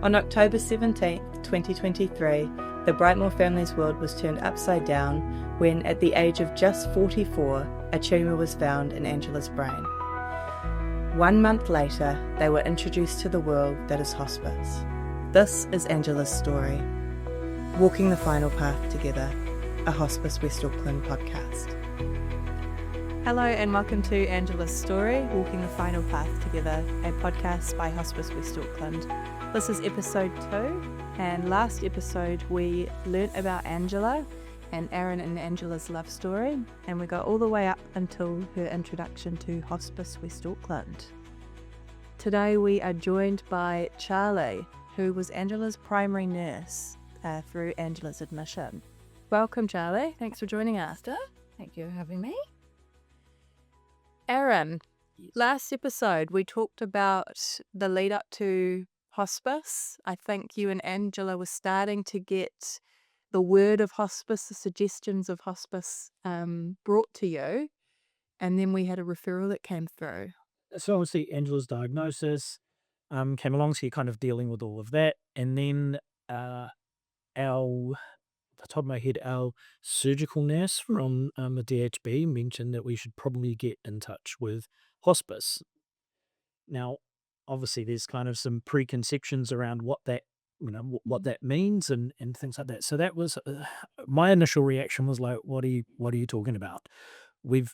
On October 17th, 2023, the Brightmore family's world was turned upside down when, at the age of just 44, a tumour was found in Angela's brain. 1 month later, they were introduced to the world that is hospice. This is Angela's story. Walking the final path together, a Hospice West Auckland podcast. Hello and welcome to Angela's story, Walking the Final Path Together, a podcast by Hospice West Auckland. This is episode 2, and last episode we learnt about Angela and Aron and Angela's love story, and we got all the way up until her introduction to Hospice West Auckland. Today we are joined by Charlie, who was Angela's primary nurse through Angela's admission. Welcome, Charlie. Thanks for joining us. Thank you for having me. Aron, last episode we talked about the lead up to hospice. I think you and Angela were starting to get the word of hospice, the suggestions of hospice brought to you, and then we had a referral that came through. So obviously Angela's diagnosis came along, so you're kind of dealing with all of that. And then off the top of my head, our surgical nurse from the DHB mentioned that we should probably get in touch with hospice. Now, obviously there's kind of some preconceptions around what that, what that means and things like that. So that was my initial reaction was like, what are you talking about? We've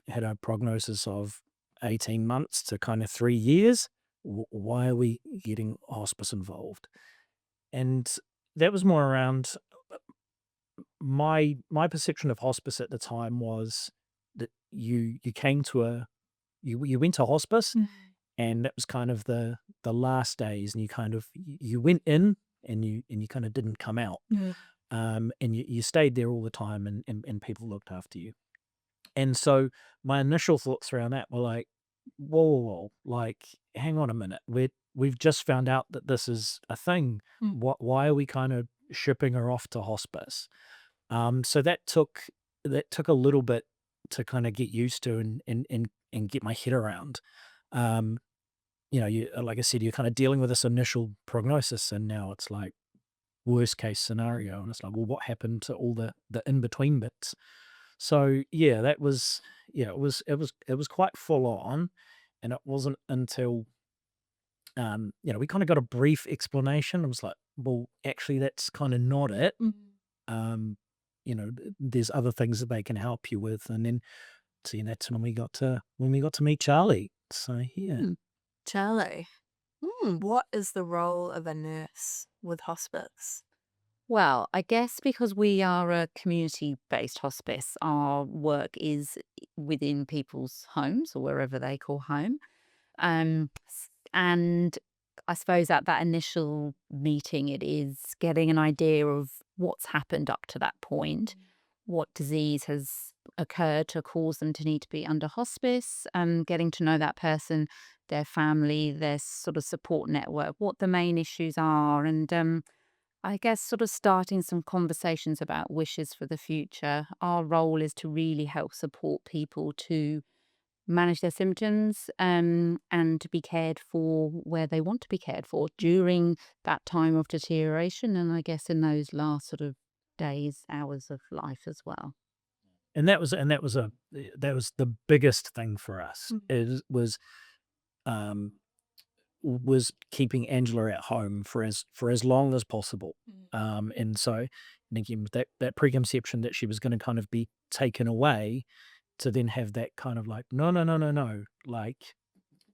had a prognosis of 18 months to kind of 3 years. Why are we getting hospice involved? And that was more around my perception of hospice at the time was that you came to you went to hospice, and that was kind of the last days, and you went in and you kind of didn't come out. And you stayed there all the time, and people looked after you. And so my initial thoughts around that were like, whoa, like, hang on a minute, we've just found out that this is a thing. Why are we kind of shipping her off to hospice? So that took a little bit to kind of get used to and get my head around. Like I said, you're kind of dealing with this initial prognosis, and now it's like worst case scenario, and it's like, well, what happened to all the in between bits? So yeah, it was quite full on, and it wasn't until we kind of got a brief explanation. I was like, well, actually, that's kind of not it. There's other things that they can help you with, and then that's when we got to meet Charlie. So yeah, Charlie, what is the role of a nurse with hospice? Well, I guess because we are a community-based hospice, our work is within people's homes or wherever they call home. And I suppose at that initial meeting, it is getting an idea of what's happened up to that point, what disease has occurred to cause them to need to be under hospice, and getting to know that person, their family, their sort of support network, what the main issues are, and I guess sort of starting some conversations about wishes for the future. Our role is to really help support people to manage their symptoms and to be cared for where they want to be cared for during that time of deterioration, and I guess in those last sort of days, hours of life as well. and that was the biggest thing for us. Was keeping Angela at home for as long as possible. And so, and again, that preconception that she was going to kind of be taken away, to then have that kind of like, no, like,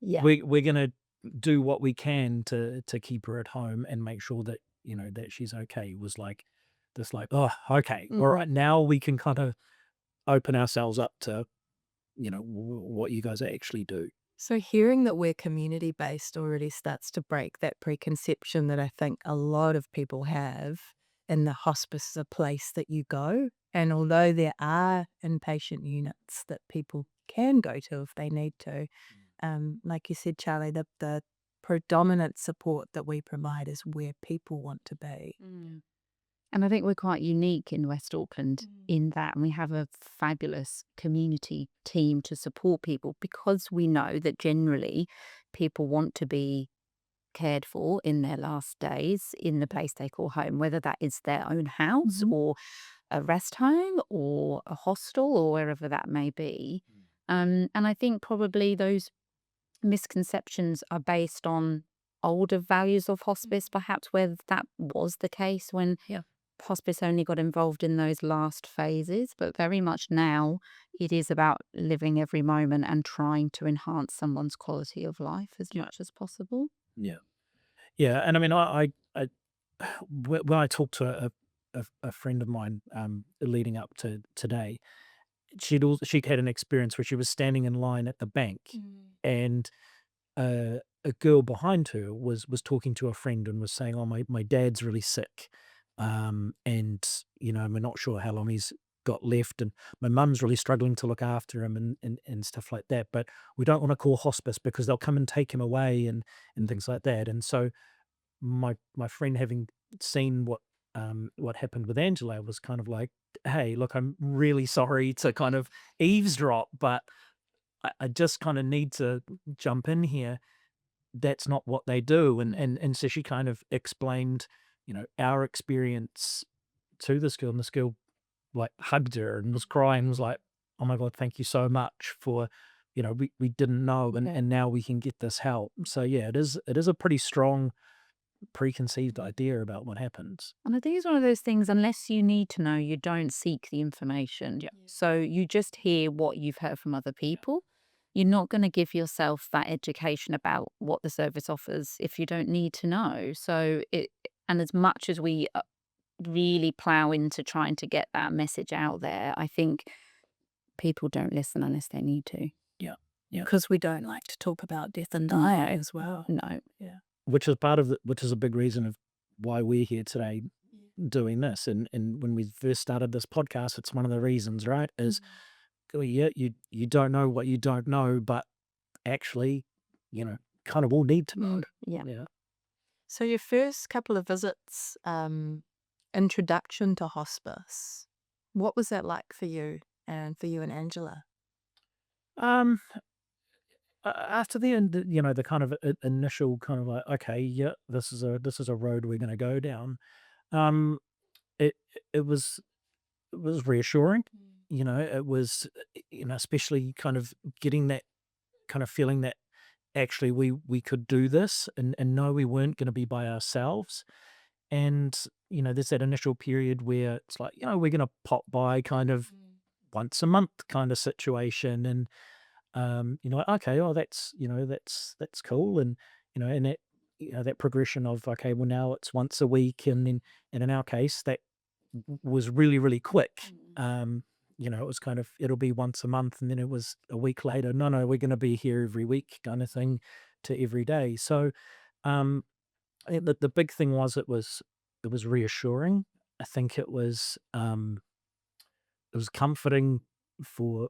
we're going to do what we can to keep her at home and make sure that that she's okay, was like this, like, oh, okay, all right, now we can kind of open ourselves up to what you guys actually do. So hearing that we're community-based already starts to break that preconception that I think a lot of people have in the hospice is a place that you go. And although there are inpatient units that people can go to if they need to, like you said, Charlie, the predominant support that we provide is where people want to be. And I think we're quite unique in West Auckland in that we have a fabulous community team to support people, because we know that generally people want to be cared for in their last days in the place they call home, whether that is their own house or a rest home or a hostel or wherever that may be. And I think probably those misconceptions are based on older values of hospice, perhaps where that was the case when hospice only got involved in those last phases. But very much now, it is about living every moment and trying to enhance someone's quality of life as much as possible. Yeah. Yeah. And I mean, I when I talked to a friend of mine leading up to today, she had an experience where she was standing in line at the bank, and a girl behind her was talking to a friend and was saying, "Oh, my dad's really sick, and we're not sure how long he's got left, and my mum's really struggling to look after him and stuff like that. But we don't want to call hospice because they'll come and take him away and things like that." And so my friend, having seen what happened with Angela, was kind of like, "Hey, look, I'm really sorry to kind of eavesdrop, but I just kind of need to jump in here. That's not what they do." And so she kind of explained, our experience to this girl, and this girl like hugged her and was crying, was like, "Oh my God, thank you so much for, we didn't know, and now we can get this help." So yeah, it is a pretty strong preconceived idea about what happens. And I think it's one of those things, unless you need to know, you don't seek the information. So you just hear what you've heard from other people. You're not going to give yourself that education about what the service offers if you don't need to know. And as much as we really plow into trying to get that message out there, I think people don't listen unless they need to. Yeah. Yeah. Because we don't like to talk about death and dying as well. No. Yeah. Which is which is a big reason of why we're here today doing this. And when we first started this podcast, it's one of the reasons, right? Is yeah, you don't know what you don't know, but actually, kind of all need to know. Yeah. Yeah. So your first couple of visits, introduction to hospice, what was that like for you and Angela? After the end, the kind of initial kind of like, okay, yeah, this is a road we're going to go down. It it was reassuring. It was, especially kind of getting that kind of feeling that actually we could do this, and no, we weren't going to be by ourselves. And there's that initial period where it's like, we're going to pop by kind of once a month kind of situation, and okay, oh, that's cool. And and that that progression of, okay, well, now it's once a week, and in our case that was really, really quick. It was kind of, it'll be once a month, and then it was a week later, no, we're going to be here every week kind of thing, to every day. So I think that the big thing was, it was reassuring. I think it was comforting for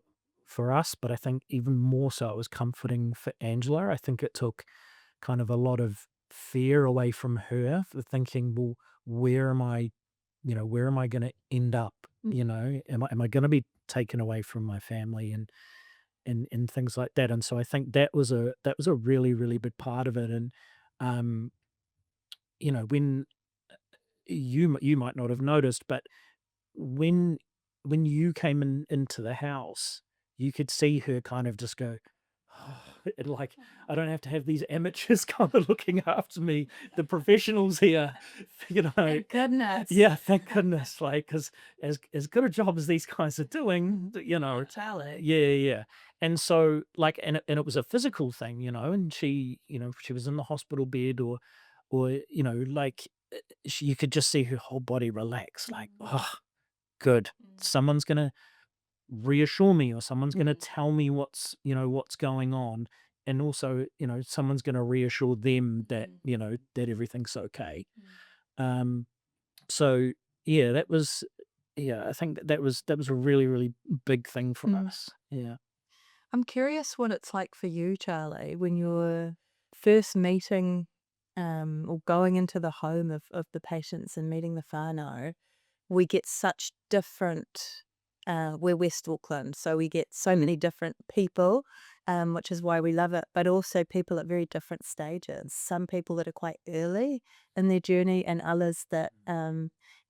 us, but I think even more so it was comforting for Angela. I think it took kind of a lot of fear away from her, for thinking, well, where am I going to end up? Am I going to be taken away from my family, and things like that? And so I think that was a really, really big part of it. And when you might not have noticed, but when you came into the house, you could see her kind of just go, and like, I don't have to have these amateurs kind of looking after me. The professionals here, Thank goodness. yeah, thank goodness. Like, because as good a job as these guys are doing, Charlie. yeah. And so, like, and it was a physical thing, and she, she was in the hospital bed, or like, you could just see her whole body relax, like, oh, good. Someone's gonna reassure me, or someone's gonna tell me what's going on, and also, someone's gonna reassure them that that everything's okay. So yeah, I think that was a really, really big thing for us. Yeah. I'm curious what it's like for you, Charlie, when you're first meeting or going into the home of the patients and meeting the whānau. We get such different, we're West Auckland, so we get so many different people which is why we love it, but also people at very different stages. Some people that are quite early in their journey, and others that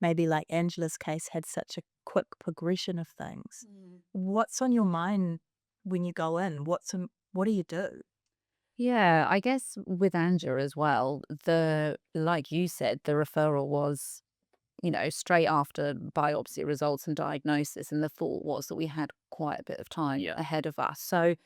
maybe like Angela's case had such a quick progression of things. What's on your mind when you go in? What do you do? Yeah, I guess with Angela as well, like you said, the referral was, straight after biopsy results and diagnosis, and the thought was that we had quite a bit of time Yeah. ahead of us. So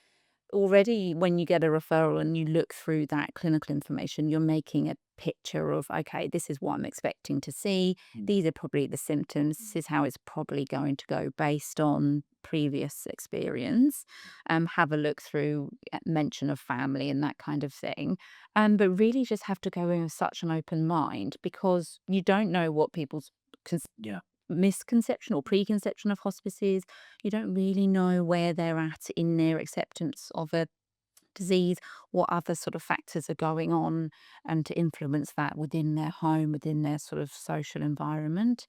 already when you get a referral and you look through that clinical information, you're making a picture of, okay, this is what I'm expecting to see. These are probably the symptoms. This is how it's probably going to go based on previous experience. Have a look through mention of family and that kind of thing. But really just have to go in with such an open mind, because you don't know what people's Yeah. misconception or preconception of hospice is. You don't really know where they're at in their acceptance of a disease, what other sort of factors are going on, and to influence that within their home, within their sort of social environment.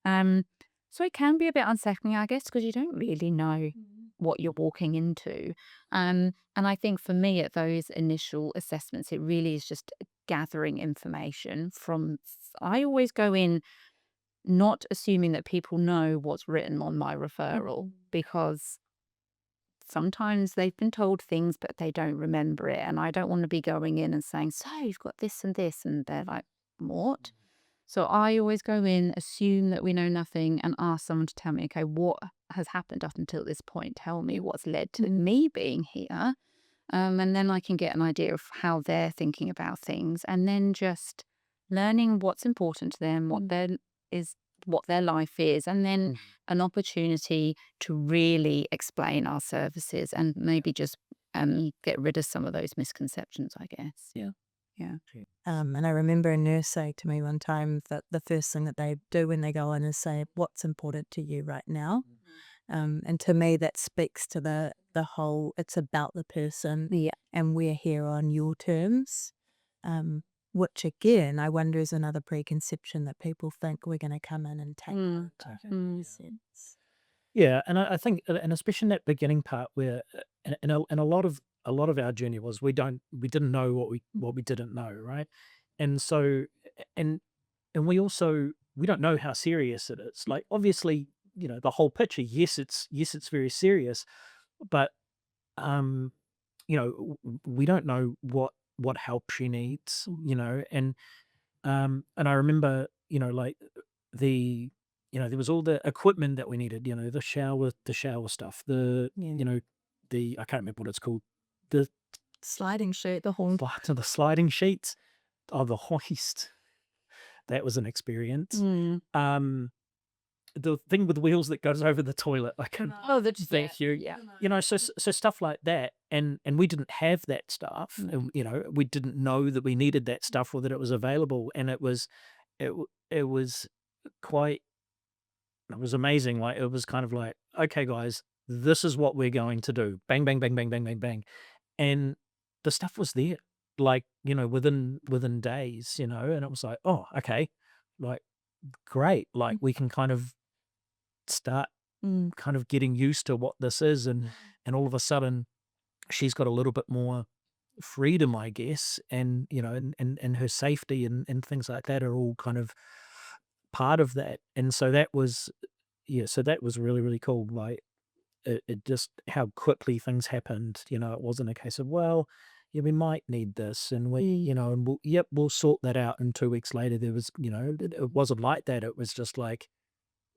So it can be a bit unsettling, I guess, because you don't really know what you're walking into. And I think for me at those initial assessments, it really is just gathering information from, I always go in not assuming that people know what's written on my referral, because sometimes they've been told things but they don't remember it, and I don't want to be going in and saying, so you've got this and this, and they're like, what? So I always go in, assume that we know nothing, and ask someone to tell me, okay, what has happened up until this point? Tell me what's led to me being here. And then I can get an idea of how they're thinking about things, and then just learning what's important to them, what their life is, and then an opportunity to really explain our services and maybe just get rid of some of those misconceptions, I guess. Yeah. Yeah. And I remember a nurse say to me one time that the first thing that they do when they go in is say, what's important to you right now? And to me, that speaks to the whole, it's about the person, Yeah. and we're here on your terms. Which again, I wonder is another preconception that people think we're going to come in and take over. Sense. Yeah, and I think, and especially in that beginning part where, and a lot of our journey was we didn't know what we didn't know, right? And so, and we also we don't know how serious it is. Like obviously, the whole picture. Yes, it's very serious, but we don't know what help she needs, and I remember, like the, there was all the equipment that we needed, the shower stuff, the I can't remember what it's called, the Sliding sheet, the whole. the sliding sheets, the hoist. That was an experience. The thing with wheels that goes over the toilet. I can. Oh, that's Thank you. Yeah. So stuff like that, and we didn't have that stuff. And, we didn't know that we needed that stuff or that it was available, and it was quite. It was amazing. Like it was kind of like, okay, guys, this is what we're going to do. Bang, bang, bang, bang, bang, bang, bang, and the stuff was there. Like within days, and it was like, oh, okay, like great. Like we can kind of start kind of getting used to what this is, and all of a sudden she's got a little bit more freedom, I guess, and and her safety and things like that are all kind of part of that. And so that was really, really cool. Like it just how quickly things happened. It wasn't a case of, well, yeah, we might need this, and we and we'll sort that out. And 2 weeks later there was, it wasn't like that. It was just like,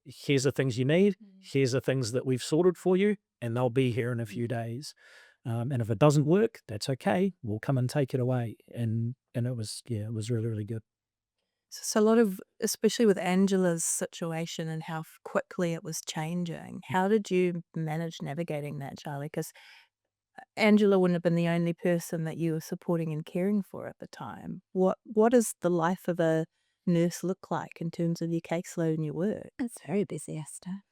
here's the things you need, here's the things that we've sorted for you, and they'll be here in a few days. And if it doesn't work, that's okay. We'll come and take it away. And it was really, really good. So a lot of, especially with Angela's situation and how quickly it was changing, how did you manage navigating that, Charlie? Because Angela wouldn't have been the only person that you were supporting and caring for at the time. What does the life of a nurse look like in terms of your caseload and your work? It's very busy, Esther.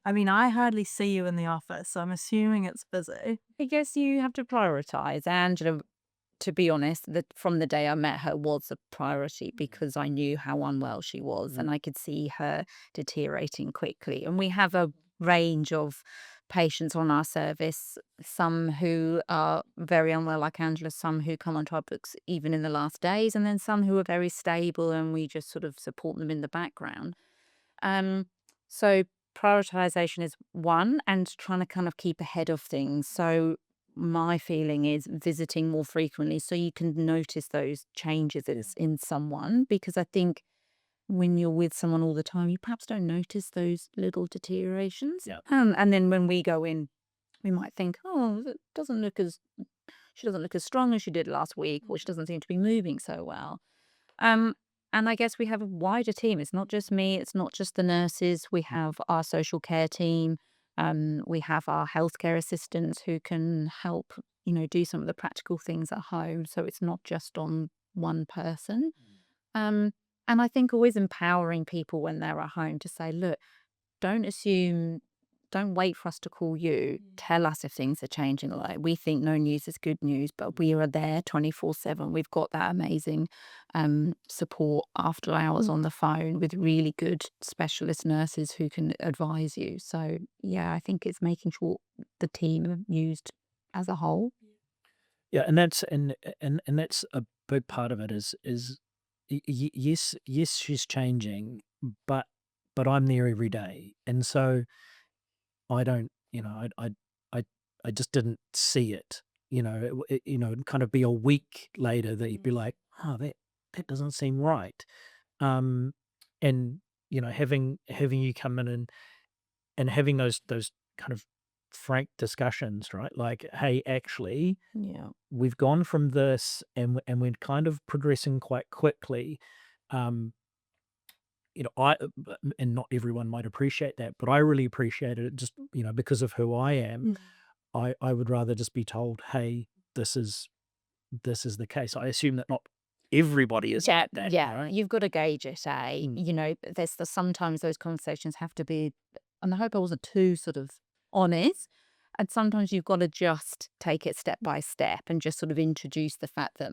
I mean, I hardly see you in the office, so I'm assuming it's busy. I guess you have to prioritize. Angela, to be honest, from the day I met her was a priority, because I knew how unwell she was and I could see her deteriorating quickly. And we have a range of patients on our service, some who are very unwell, like Angela, some who come onto our books even in the last days, and then some who are very stable and we just sort of support them in the background. So prioritization is one, and trying to kind of keep ahead of things. So my feeling is visiting more frequently so you can notice those changes in someone, because I think when you're with someone all the time, you perhaps don't notice those little deteriorations. Yeah. And then when we go in, we might think, oh, she doesn't look as strong as she did last week, or she doesn't seem to be moving so well. And I guess we have a wider team. It's not just me. It's not just the nurses. We have our social care team. We have our healthcare assistants who can help, do some of the practical things at home. So it's not just on one person. And I think always empowering people when they're at home to say, look, don't wait for us to call you. Tell us if things are changing. Like, we think no news is good news, but we are there 24/7. We've got that amazing support after hours on the phone with really good specialist nurses who can advise you. So yeah, I think it's making sure the team are used as a whole. Yeah, and that's a big part of it is yes, she's changing, but I'm there every day, and so I don't, I just didn't see it. It'd kind of be a week later that you'd be like, oh, that doesn't seem right. Um, and having you come in and having those kind of frank discussions, right? Like, hey, actually, Yeah. we've gone from this, and we're kind of progressing quite quickly. And not everyone might appreciate that, but I really appreciated it just, because of who I am. I would rather just be told, hey, this is the case. I assume that not everybody is like that, Yeah, right? you've got to gauge it, eh? Sometimes those conversations have to be, and I hope I wasn't too sort of honest. And sometimes you've got to just take it step by step and just sort of introduce the fact that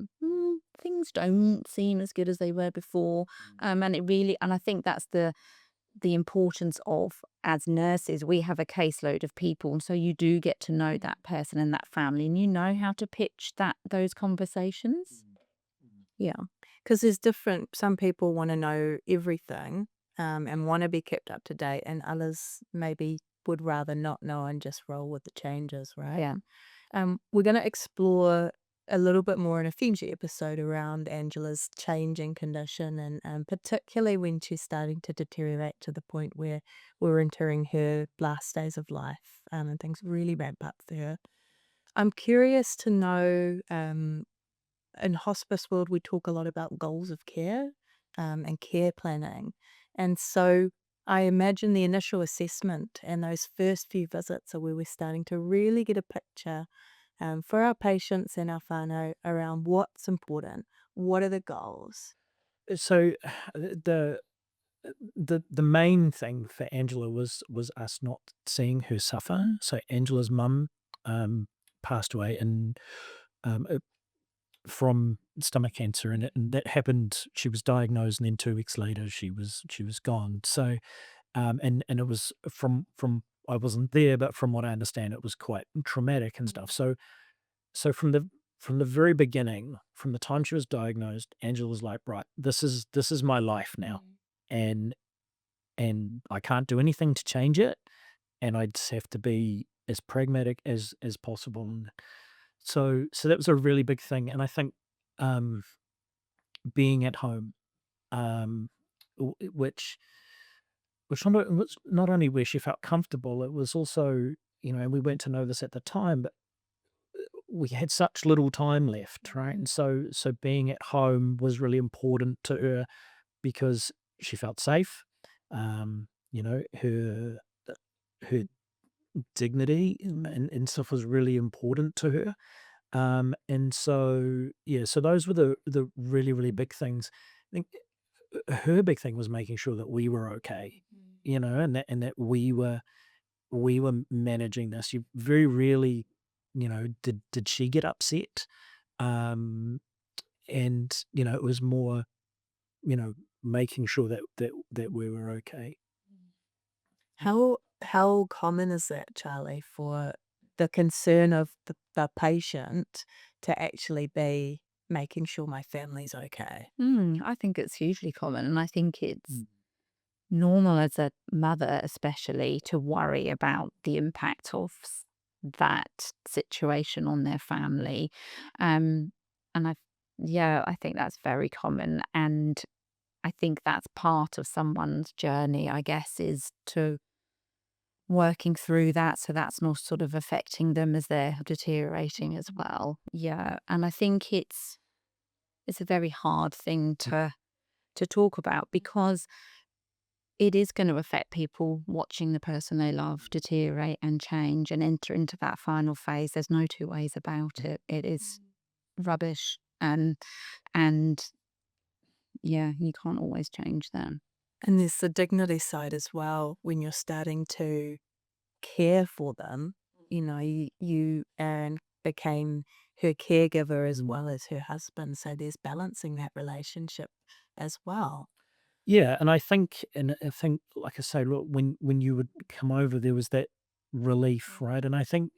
things don't seem as good as they were before. And I think that's the importance of, as nurses, we have a caseload of people, and so you do get to know that person and that family, and you know how to pitch those conversations. Yeah. Because some people want to know everything and want to be kept up to date, and others maybe would rather not know and just roll with the changes, right? Yeah. We're going to explore a little bit more in a future episode around Angela's changing condition, and particularly when she's starting to deteriorate to the point where we're entering her last days of life, and things really ramp up for her. I'm curious to know, in hospice world, we talk a lot about goals of care and care planning. And so I imagine the initial assessment and those first few visits are where we're starting to really get a picture for our patients and our whānau around what's important, what are the goals. So the main thing for Angela was us not seeing her suffer. So Angela's mum passed away from stomach cancer, and that happened. She was diagnosed, and then 2 weeks later, she was gone. So, and it was from I wasn't there, but from what I understand, it was quite traumatic and stuff. So from the very beginning, from the time she was diagnosed, Angela was like, right, this is my life now, and I can't do anything to change it, and I just have to be as pragmatic as possible. And so that was a really big thing, and I think being at home, which was not only where she felt comfortable, it was also, and we weren't to know this at the time, but we had such little time left, right? And so being at home was really important to her because she felt safe. Her dignity and stuff was really important to her. And so, yeah, so those were the really, really big things. I think her big thing was making sure that we were okay, and that we were managing this. You very rarely, did she get upset? And it was more, making sure that we were okay. How How common is that, Charlie, for the concern of the patient to actually be making sure my family's okay? I think it's hugely common, and I think it's Mm. normal as a mother, especially, to worry about the impact of that situation on their family. And I think that's very common. And I think that's part of someone's journey, I guess, is to working through that. So that's not sort of affecting them as they're deteriorating as well. Yeah. And I think it's a very hard thing to talk about because it is going to affect people watching the person they love deteriorate and change and enter into that final phase. There's no two ways about it. It is rubbish, and yeah, you can't always change them. And there's the dignity side as well when you're starting to care for them. You Aaron, became her caregiver as well as her husband. So there's balancing that relationship as well. Yeah, and I think, like I say, look, when you would come over, there was that relief, right? And I think,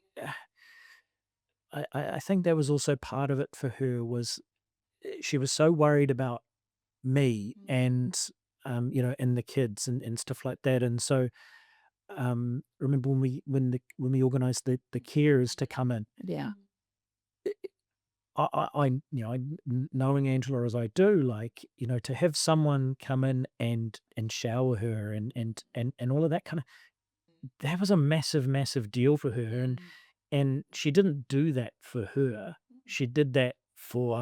I think that was also part of it for her was she was so worried about me and and the kids and stuff like that. And so remember when we organized the carers to come in, Yeah. knowing Angela as I do, like, to have someone come in and shower her and all of that kind of, that was a massive, massive deal for her. And she didn't do that for her. She did that for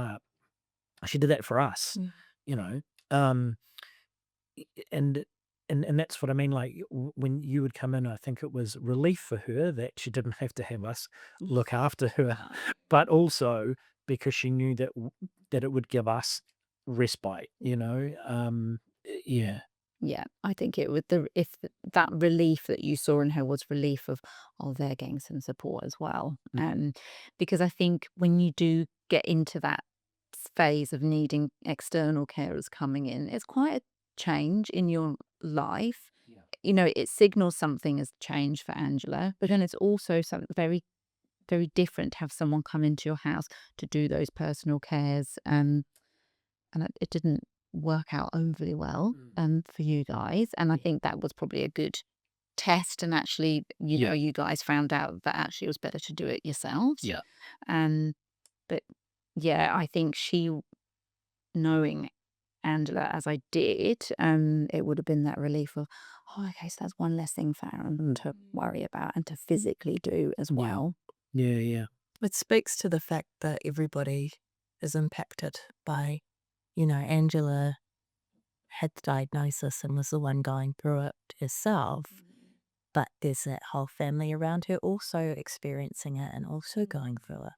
us, Mm. you know. Um, and and that's what I mean. Like when you would come in, I think it was relief for her that she didn't have to have us look after her, but also because she knew that it would give us respite. Yeah, Yeah, I think it would that relief that you saw in her was relief of, oh, they're getting some support as well. Because I think when you do get into that phase of needing external carers coming in, it's quite a change in your life. yeah, It signals something as change for Angela, but then it's also something very, very different to have someone come into your house to do those personal cares. And it didn't work out overly well for you guys. And I think that was probably a good test. And actually, yeah, you guys found out that actually it was better to do it yourselves. yeah, Um, but yeah, I think knowing Angela as I did, it would have been that relief of, oh, okay, so that's one less thing for Aron to worry about and to physically do as yeah, well. yeah. It speaks to the fact that everybody is impacted by, Angela had the diagnosis and was the one going through it herself, but there's that whole family around her also experiencing it and also going through it.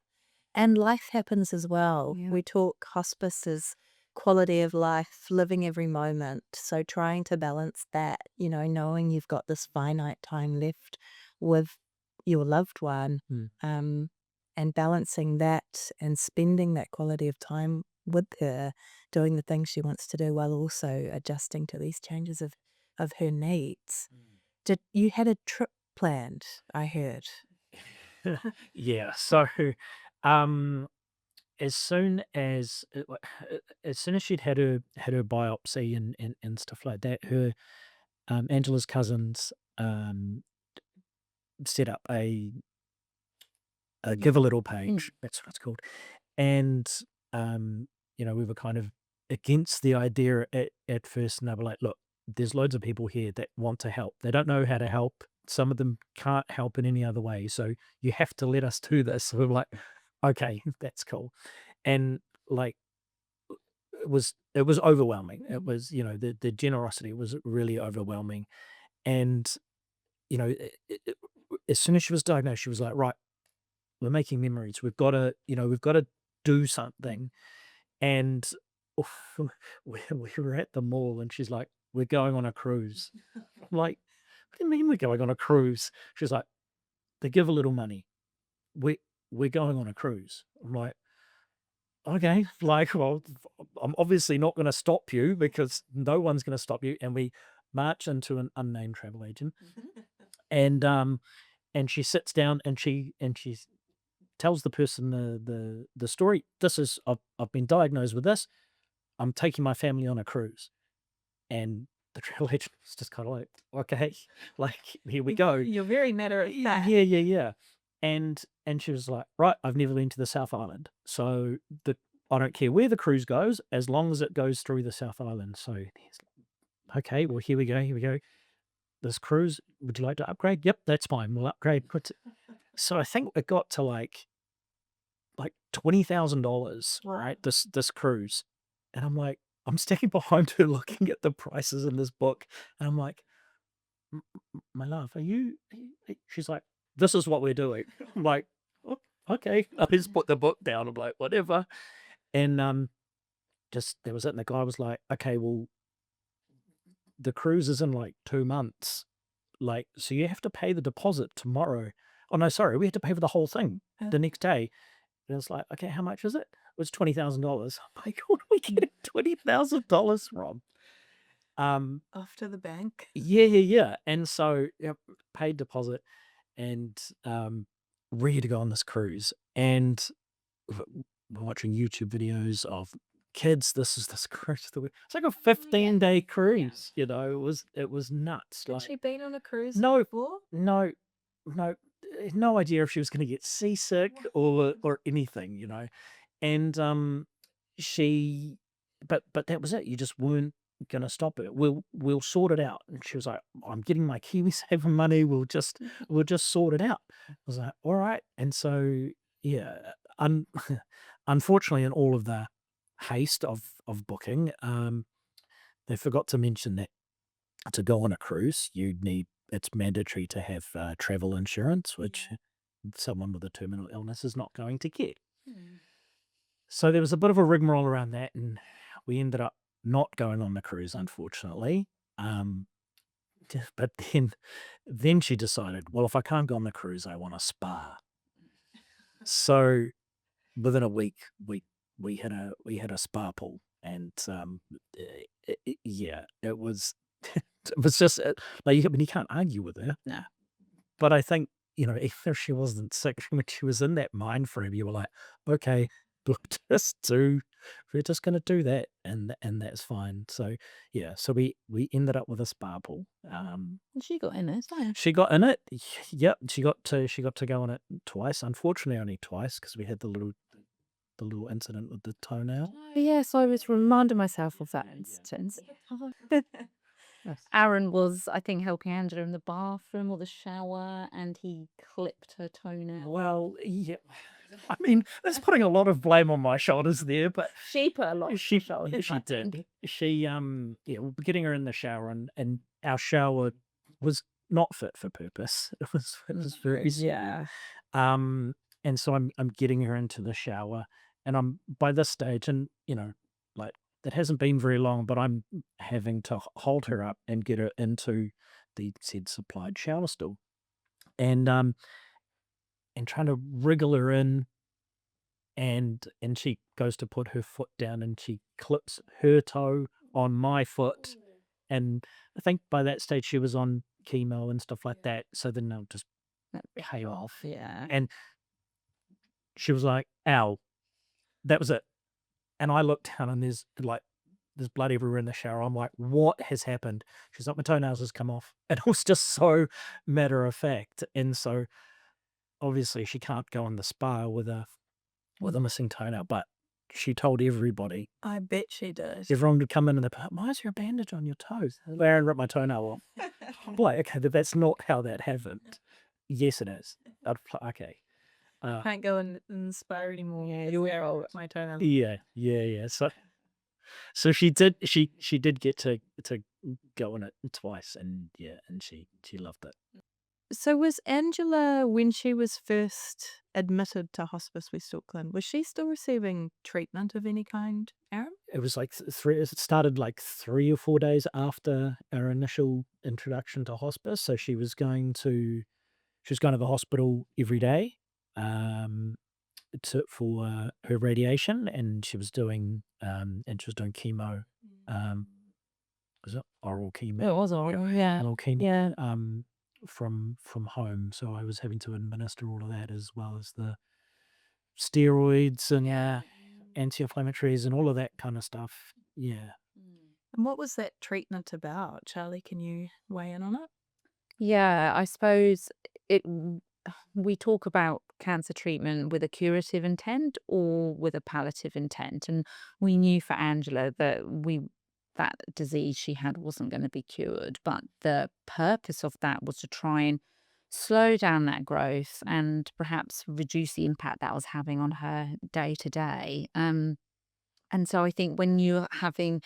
And life happens as well. Yeah. We talk hospice as quality of life, living every moment. So trying to balance that, knowing you've got this finite time left with your loved one, and balancing that and spending that quality of time with her, doing the things she wants to do while also adjusting to these changes of her needs. You had a trip planned, I heard. Yeah. So, um, as soon as she'd had her biopsy and stuff like that, her Angela's cousins set up a give a little page. That's what it's called. And we were kind of against the idea at first, and they were like, "Look, there's loads of people here that want to help. They don't know how to help. Some of them can't help in any other way. So you have to let us do this." So we were like, "Okay, that's cool." And like it was overwhelming. It was the generosity was really overwhelming. And as soon as she was diagnosed, she was like, "Right, we're making memories. We've got to do something." And we were at the mall, and she's like, "We're going on a cruise." I'm like, "What do you mean we're going on a cruise?" She's like, "They give a little money. We're going on a cruise." I'm like, "Okay, like, well, I'm obviously not going to stop you because no one's going to stop you." And we march into an unnamed travel agent, and she sits down and she tells the person the story. This is I've been diagnosed with this. I'm taking my family on a cruise, and the travel agent was just kind of like, okay, like here we go. You're very matter of fact. Yeah. And she was like, right, I've never been to the South Island, so I don't care where the cruise goes as long as it goes through the South Island. So he's like, okay, well here we go. This cruise, would you like to upgrade? Yep, that's fine. We'll upgrade. So I think it got to like $20,000, right? This cruise, and I'm like, I'm standing behind her looking at the prices in this book, and I'm like, my love, are you? She's like, this is what we're doing. I'm like, "Oh, okay. I just put the book down. I'm like, whatever, and just there was it, and the guy was like, okay, well, the cruise is in like 2 months, like, so you have to pay the deposit tomorrow. Oh no, sorry, we had to pay for the whole thing the next day. And it's like, okay, how much is it? It was $20,000. I'm like, what are we getting $20,000 from? Off to the bank. Yeah. And so paid deposit and ready to go on this cruise. And we're watching YouTube videos of kids. This cruise. It's like a 15-day cruise. You know, it was nuts. Had Like, she been on a cruise no, before? no idea if she was going to get seasick or anything, you know. And she, but that was it. You just weren't going to stop it. We'll sort it out. And she was like, I'm getting my KiwiSaver money. We'll just sort it out. I was like, all right. And so yeah, unfortunately, in all of the haste of booking, they forgot to mention that to go on a cruise, it's mandatory to have travel insurance, which someone with a terminal illness is not going to get. So there was a bit of a rigmarole around that, and we ended up not going on the cruise, unfortunately. But then she decided, well, if I can't go on the cruise, I want a spa. So within a week, we had a spa pool, and yeah, it was it was just like you can't argue with her. No. But I think, you know, even if she wasn't sick, when she was in that mind frame, you were like, okay, we're just gonna do that, and that's fine. So yeah, so we ended up with a spa pool. And she got in it. So. She got in it. Yep, she got to go on it twice. Unfortunately, only twice because we had the little incident with the toenail. Oh, yes, I was reminding myself of that instance. Aron was, I think, helping Angela in the bathroom or the shower, and he clipped her toenail. Well, yeah. I mean, that's putting a lot of blame on my shoulders there, but She put a lot. she did. She we're getting her in the shower, and our shower was not fit for purpose. It was very Yeah. and so I'm getting her into the shower, and I'm by this stage, and you know, like, it hasn't been very long, but I'm having to hold her up and get her into the said supplied shower stool, and trying to wriggle her in, and she goes to put her foot down, and she clips her toe on my foot, and I think by that stage she was on chemo and stuff like that, so then they'll just pay off. Yeah. And she was like, ow. That was it. And I looked down, and there's blood everywhere in the shower. I'm like, what has happened? She's like, my toenails has come off. And it was just so matter of fact. And so obviously she can't go in the spa with a missing toenail, but she told everybody. I bet she did. Everyone would come in and they'd be like, why is there a bandage on your toes? Aron ripped my toenail off. I'm like, okay, that's not how that happened. Yes, it is. Okay. Can't go in the spa anymore. Yeah, you wear all my toenail. Yeah. So she did get to go in it twice, and yeah, and she loved it. So was Angela, when she was first admitted to Hospice West Auckland, was she still receiving treatment of any kind, Aron? It was like it started like 3 or 4 days after our initial introduction to hospice. So she was going to the hospital every day for her radiation, and she was doing chemo. Was it oral chemo? It was oral, yeah. Oral chemo. Yeah. from home, so I was having to administer all of that as well as the steroids and anti-inflammatories and all of that kind of stuff. Yeah. And what was that treatment about? Charlie, can you weigh in on it? Yeah, I suppose it. We talk about cancer treatment with a curative intent or with a palliative intent, and we knew for Angela that disease she had wasn't going to be cured, but the purpose of that was to try and slow down that growth and perhaps reduce the impact that was having on her day to day. And so I think when you're having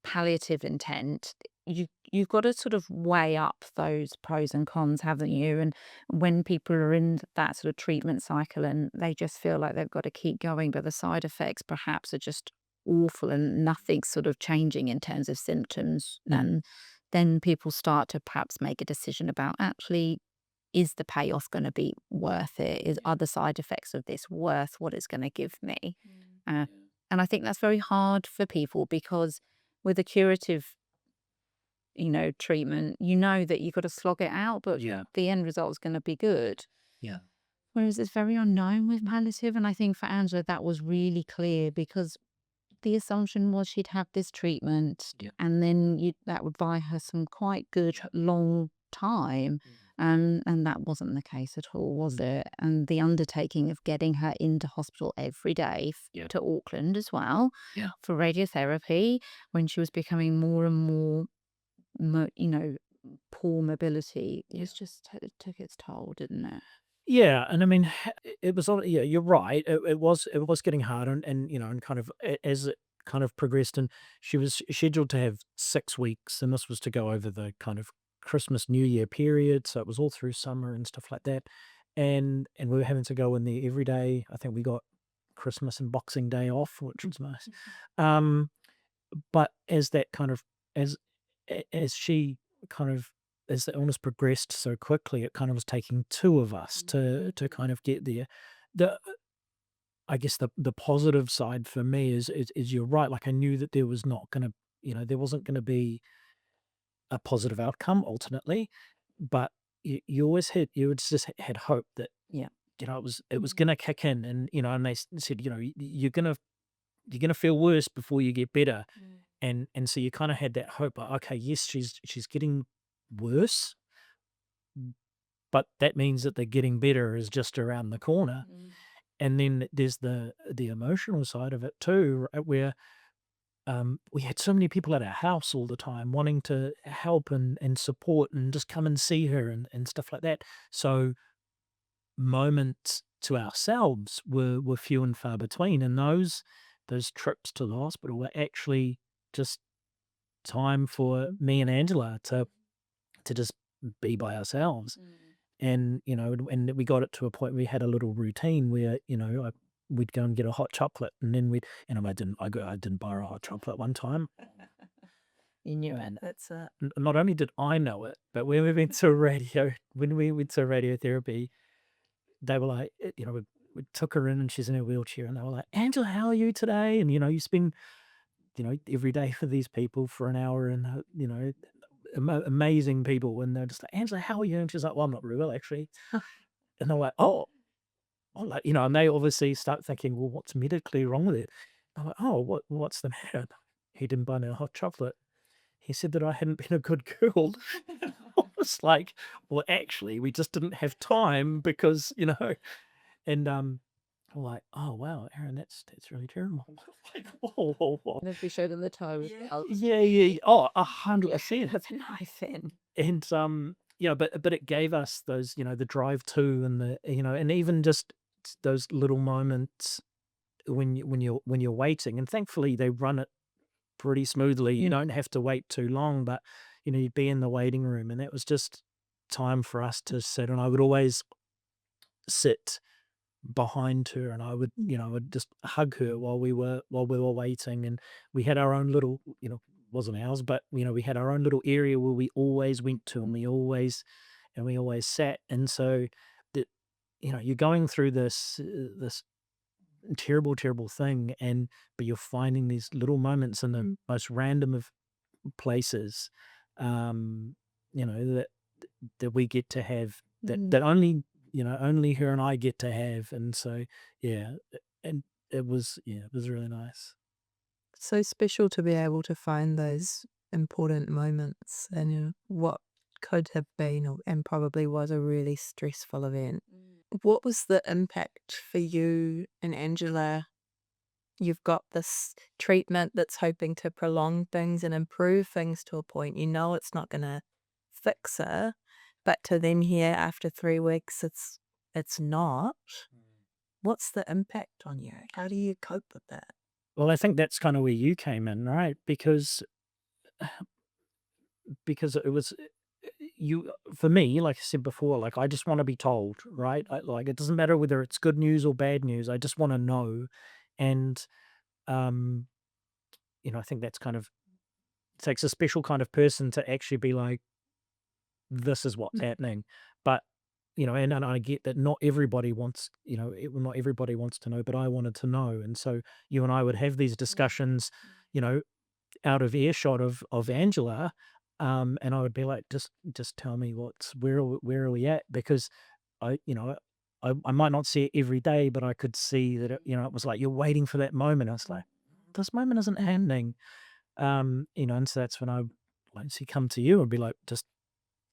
palliative intent, you've got to sort of weigh up those pros and cons, haven't you? And when people are in that sort of treatment cycle and they just feel like they've got to keep going, but the side effects perhaps are just awful and nothing's sort of changing in terms of symptoms, and then people start to perhaps make a decision about, actually, is the payoff going to be worth it? Are the side effects of this worth what it's going to give me? Uh, and I think that's very hard for people, because with a curative, treatment, that you've got to slog it out, but Yeah. the end result is going to be good. Yeah. Whereas it's very unknown with palliative. And I think for Angela, that was really clear, because the assumption was she'd have this treatment, Yeah. and then that would buy her some quite good long time. And that wasn't the case at all, was it? And the undertaking of getting her into hospital every day Yeah. to Auckland as well Yeah. for radiotherapy, when she was becoming more and more, poor mobility, it took its toll, didn't it? Yeah, and I mean, it was all. Yeah, you're right. It was getting hard, and and kind of as it kind of progressed, and she was scheduled to have 6 weeks, and this was to go over the kind of Christmas New Year period, so it was all through summer and stuff like that, and we were having to go in there every day. I think we got Christmas and Boxing Day off, which was nice. But as that kind of as as she kind of as the illness progressed so quickly, it kind of was taking two of us to kind of get there. The I guess the positive side for me is you're right. Like, I knew that there was not gonna there wasn't gonna be a positive outcome ultimately, but you always had hope that Yeah. it was gonna kick in, and and they said, you're gonna feel worse before you get better. And so you kind of had that hope, like, okay, yes, she's getting worse, but that means that the getting better is just around the corner. And then there's the emotional side of it too, right, where we had so many people at our house all the time wanting to help and support and just come and see her and stuff like that. So moments to ourselves were few and far between, and those trips to the hospital were actually just time for me and Angela to just be by ourselves. And and we got it to a point where we had a little routine where we'd go and get a hot chocolate, and then I didn't buy her a hot chocolate one time. You knew it. And That's it. not only did I know it, but when we went to radiotherapy, they were like, we took her in, and she's in a wheelchair, and they were like, Angela, how are you today? And you spend every day for these people for an hour, and amazing people, and they're just like, Angela, how are you? And she's like, well, I'm not really well, actually. And they're like, oh, like, and they obviously start thinking, well, what's medically wrong with it? I'm like, oh, what's the matter? He didn't buy me a hot chocolate. He said that I hadn't been a good girl. I was like, well, actually, we just didn't have time because, and I'm like, oh wow, Aron, that's really terrible. Like, whoa. And if we showed them the toe, Yeah. Oh, 100%. with a knife in. And but it gave us those, the drive to, and the and even just those little moments when you're waiting, and thankfully they run it pretty smoothly. You don't have to wait too long, but you'd be in the waiting room, and that was just time for us to sit, and I would always sit behind her, and I would just hug her while we were waiting. And we had our own little, wasn't ours, but we had our own little area where we always went to, and we always sat. And so that you're going through this terrible thing, but you're finding these little moments in the most random of places, that that we get to have, that Mm. that only only her and I get to have. And so yeah, and it was really nice. So special to be able to find those important moments in what could have been and probably was a really stressful event. What was the impact for you and Angela? You've got this treatment that's hoping to prolong things and improve things to a point. You know it's not going to fix her, but to then hear after 3 weeks it's not. What's the impact on you? How do you cope with that? Well, I think that's kind of where you came in, right? Because it was you for me, like I said before, like I just want to be told, right? Like it doesn't matter whether it's good news or bad news. I just want to know. And um, I think that's kind of takes a special kind of person to actually be like, this is what's happening. But and I get that not everybody wants, not everybody wants to know, but I wanted to know. And so you and I would have these discussions, you know, out of earshot of Angela, and I would be like, just tell me where are we at? Because I might not see it every day, but I could see that it was like you're waiting for that moment. I was like, this moment isn't happening, and so that's when I like see come to you and be like, just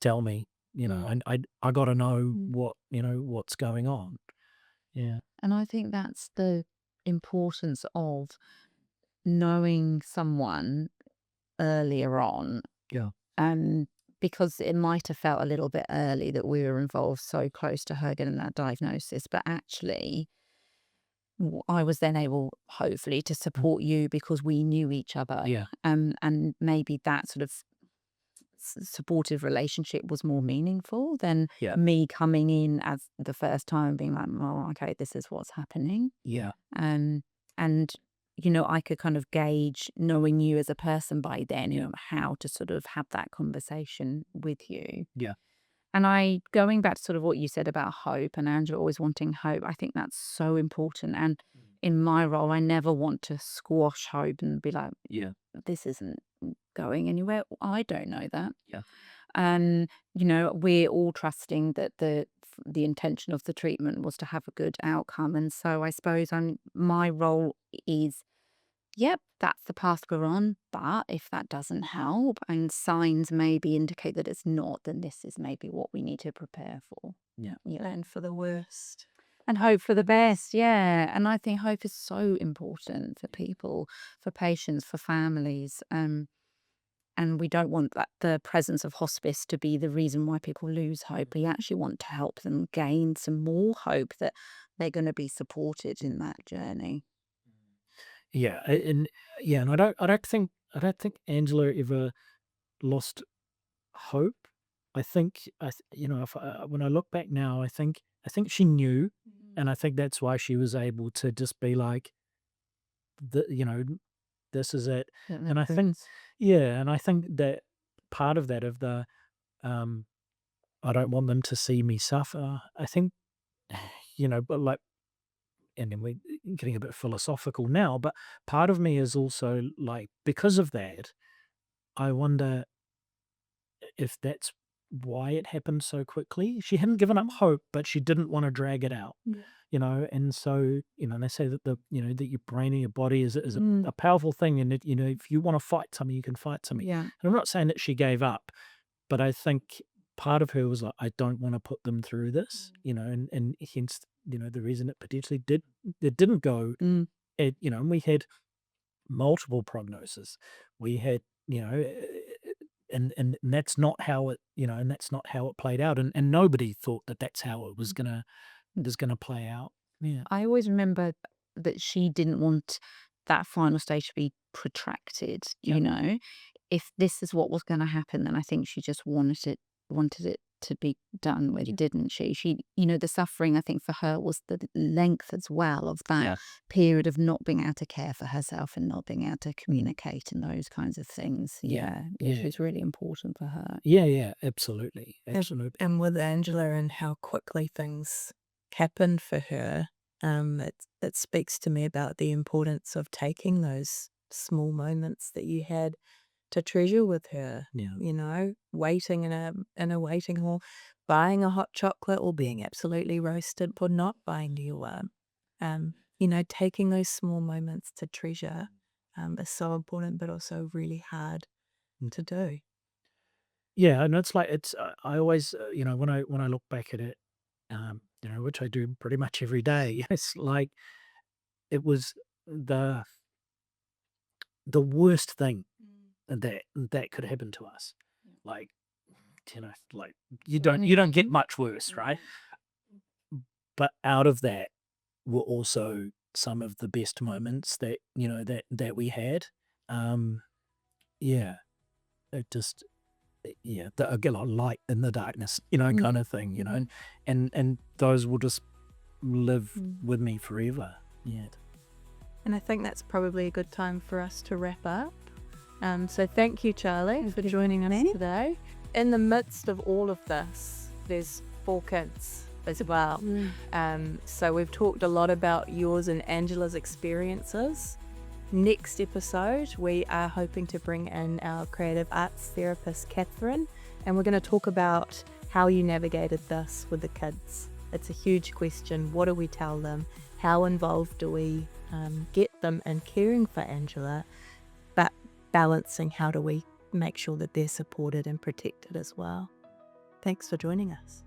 tell me, and I got to know what's going on. Yeah, And I think that's the importance of knowing someone earlier on, yeah, because it might have felt a little bit early that we were involved so close to her getting that diagnosis, but actually I was then able, hopefully, to support you because we knew each other. yeah, And maybe that sort of supportive relationship was more meaningful than yeah, me coming in as the first time and being like, well, okay, this is what's happening. yeah, And I could kind of gauge, knowing you as a person by then, how to sort of have that conversation with you. yeah, And going back to sort of what you said about hope and Angela always wanting hope, I think that's so important. And in my role, I never want to squash hope and be like, yeah, this isn't going anywhere. I don't know that. yeah, And, we're all trusting that the intention of the treatment was to have a good outcome. And so I suppose my role is, yep, that's the path we're on. But if that doesn't help and signs maybe indicate that it's not, then this is maybe what we need to prepare for. yeah. Plan for the worst. And hope for the best, yeah. And I think hope is so important for people, for patients, for families. And we don't want the presence of hospice to be the reason why people lose hope. We actually want to help them gain some more hope that they're going to be supported in that journey. Yeah, and I don't think Angela ever lost hope. I think if when I look back now, I think she knew, and I think that's why she was able to just be like, this is it. That And I makes think, sense. yeah, and I think that part of that of the um, I don't want them to see me suffer. I think, but like, and then we're getting a bit philosophical now, but part of me is also like, because of that, I wonder if that's why it happened so quickly. She hadn't given up hope, but she didn't want to drag it out. And so, they say that that your brain and your body is a powerful thing. And if you want to fight something, you can fight something. Yeah. And I'm not saying that she gave up, but I think part of her was like, I don't want to put them through this, and hence, the reason it potentially didn't go, and we had multiple prognoses. We had, and that's not how it played out. And nobody thought that that's how it was gonna play out. Yeah. I always remember that she didn't want that final stage to be protracted, Yep. If this is what was going to happen, then I think she just wanted it to be done with, didn't she? The suffering, I think, for her was the length as well of that Yeah. period of not being able to care for herself and not being able to communicate and those kinds of things. Yeah. Which Yeah. was really important for her. Yeah. Absolutely. Absolutely. And with Angela and how quickly things happened for her, it speaks to me about the importance of taking those small moments that you had to treasure with her. Yeah. You know, waiting in a waiting hall, buying a hot chocolate or being absolutely roasted for not buying you one. You know, taking those small moments to treasure is so important, but also really hard Mm. to do. Yeah, and it's like I always when I look back at it, which I do pretty much every day, it's like it was the worst thing that could happen to us. Like, like you don't get much worse, right? But out of that were also some of the best moments that we had. Um, yeah, it just get a lot of light in the darkness, kind of thing, and those will just live with me forever. Yeah. And I think that's probably a good time for us to wrap up. So thank you, Charlie, for joining us today. In the midst of all of this, there's 4 kids as well. So we've talked a lot about yours and Angela's experiences. Next episode, we are hoping to bring in our creative arts therapist, Catherine, and we're going to talk about how you navigated this with the kids. It's a huge question. What do we tell them? How involved do we get them in caring for Angela, but balancing how do we make sure that they're supported and protected as well? Thanks for joining us.